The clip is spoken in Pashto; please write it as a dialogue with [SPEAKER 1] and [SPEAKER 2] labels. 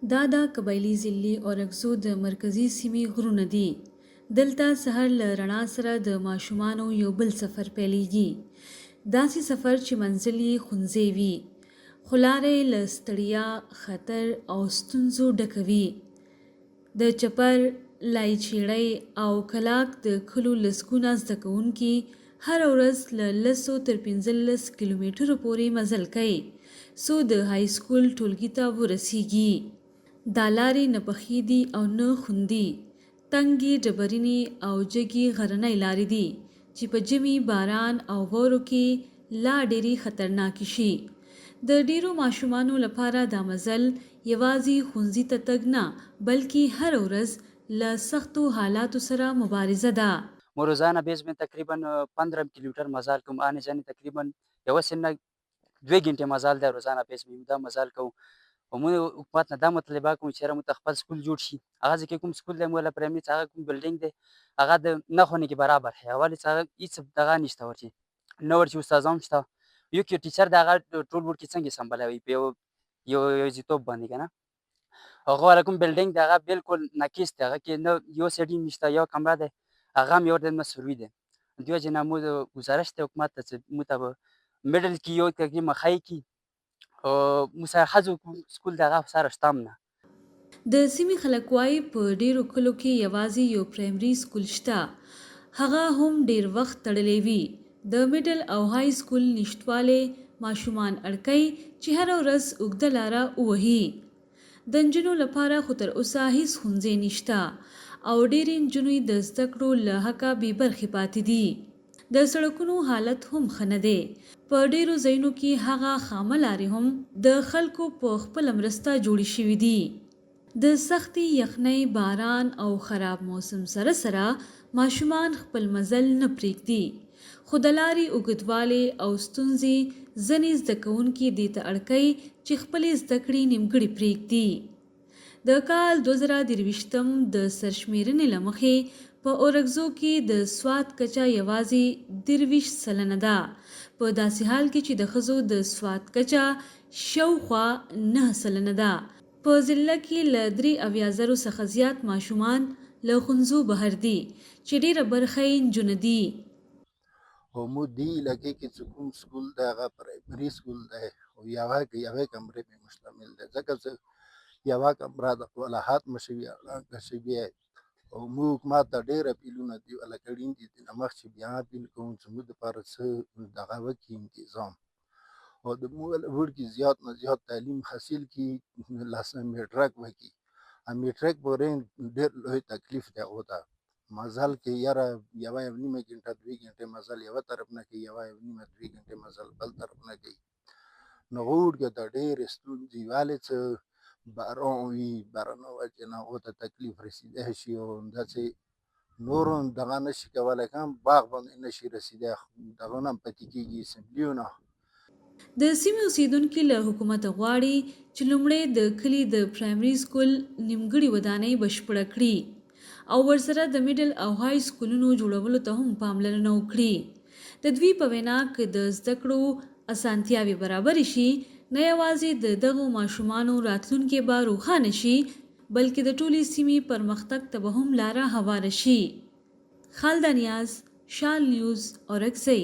[SPEAKER 1] دا د قبایلي ضلعې اورکزو د مرکزي سیمې غرونه دي. دلته سهار له رڼا سره د ماشومانو یو بل سفر پیلیږي. داسې سفر چې منزل یې ښوونځی وي، خو لاره یې له ستړیا، خطر او ستونزو ډکه وي. د چپر، لایچیړی او کلاک د کلو لسګونه زده کوونکي هره ورځ له 10 تر 15 کیلومترو پورې مزل کوي څو د های سکول ټولګي ته ورسیږي. دا لارې نه پخې دي او نه خوندي، تنګې ډبرینې او جګې غرنۍ لارې دي چې په ژمي، باران او واورو کې لا ډېرې خطرناکې شي. د ډېرو ماشومانو لپاره دا مزل یوازې ښوونځي ته تګ نه، بلکې هر ورځ له سختو حالاتو سره مبارزه ده.
[SPEAKER 2] ما روزانه بیس من تقریبا 15 کیلومتر مزال کوم. آن جانی تقریبا یو سن 2 غنټې مزال دی. روزانه بیس من دا مزال کوم او موږ حکومت نه دا مطالبه کوم چې موږ خپل سکول جوړ شي. هغه ځکه کوم سکول دی مولا پرایمري هغه کوم بلډینګ دی هغه د نه خونه کې برابر هي اول څنګه هیڅ دغه نشته ورته نو ورته استادان شته یو کې ټیچر دغه ټول ورته څنګه سمبالوي په یو زیتوب باندې کنه هغه ولکم بلډینګ دغه بالکل ناقص دی. هغه کې نو یو سړی نشته، یو کمره ده، هغه هم یو ډېر مسؤلیت دی. دیو جنا مو گزارش ته حکومت ته مطابق میډل کې یو کې مخای کی او مساحزو سکول دغه سره شتم نه.
[SPEAKER 1] د سیمې خلک وایي په ډیرو کلو کې یوازې یو پرایمري سکول شته، هغه هم ډیر وخت تړلی وي. د میډل او های سکول نشتوالی ماشومان اړکوي چې هره ورځ اوږده لاره ووهي. د نجونو لپاره خو تر اوسه هیڅ ښوونځی نشته او ډېرې نجونې د زده کړو له حقه بې برخې پاتې دي. د سړکونو حالت هم ښه نه دی. په ډېرو ځایونو کې هغه خامه لارې هم د خلکو په خپله مرسته جوړې شوي دي. د سختې یخنۍ، باران او خراب موسم سره سره ماشومان خپل مزل نه پرېږدي، خو د لارې اوږدوالی او ستونزې ځینې زده کوونکي دې ته اړکوي چې خپلې زده کړې نیمګړې پرېږدي. د کال 2023 د سرشمېرنې له مخې په اورکزو کې د سواد کچه یوازې 23 سلنه ده، په داسې حال کې چې د ښځو د سواد کچه شاوخوا 9 سلنه ده. په ضلع کې له 73,000 څخه زیات ماشومان له ښوونځو بهر دي چې ډېره برخه یې نجونې دي.
[SPEAKER 3] او مو دی علاقې کې چې کوم سکول دی هغه پرایمري سکول دی او یوه کمرې پې مشتمل دی، ځکه چې یوه کمره د ولاحات مشوي او موږ حکومت ته ډېر اپیلونه دي کړي دي د نه مخکې بیا اپیل کوم چې موږ دپاره څه دغه وکړي انتظام او د موږ وړکي زیات نه زیات تعلیم حاصل کړي، میټرک وکړي. میټرک پورې ډېر لوی تکلیف دی هغو ته. مزل کې یاره یوه نیمه ګنټه 2 ګنټې مزل یوه طرف نه کوي، یوه نیمه 2 ګنټې مزل بل طرف نه کوي. نو هغو وړکو ته ډېرې ستونزې ولې څه باران وي، بارانه وجې نه هغو ته تکلیف رسېدی شي او همداسې نورو دغه نشي کولی که هم باغ باندې نشي رسېدی، دغه نه هم پاتې کېږي اسمبلیونه.
[SPEAKER 1] د سیمې اوسیدونکي له حکومته غواړي چې لومړی د کلي د پرایمري سکول نیمګړې ودانۍ بشپړه کړي او ورسره د میډل او های سکولونو جوړولو ته هم پاملرنه وکړي. د دوی په وینا که د زده کړو اسانتیاوې برابرې شي، نه یوازې د دغو ماشومانو راتلونکی به روښانه شي، بلکې د ټولې سیمې پرمختګ ته به هم لاره هواره شي. خالده نیاز، شال نیوز، اورکزۍ.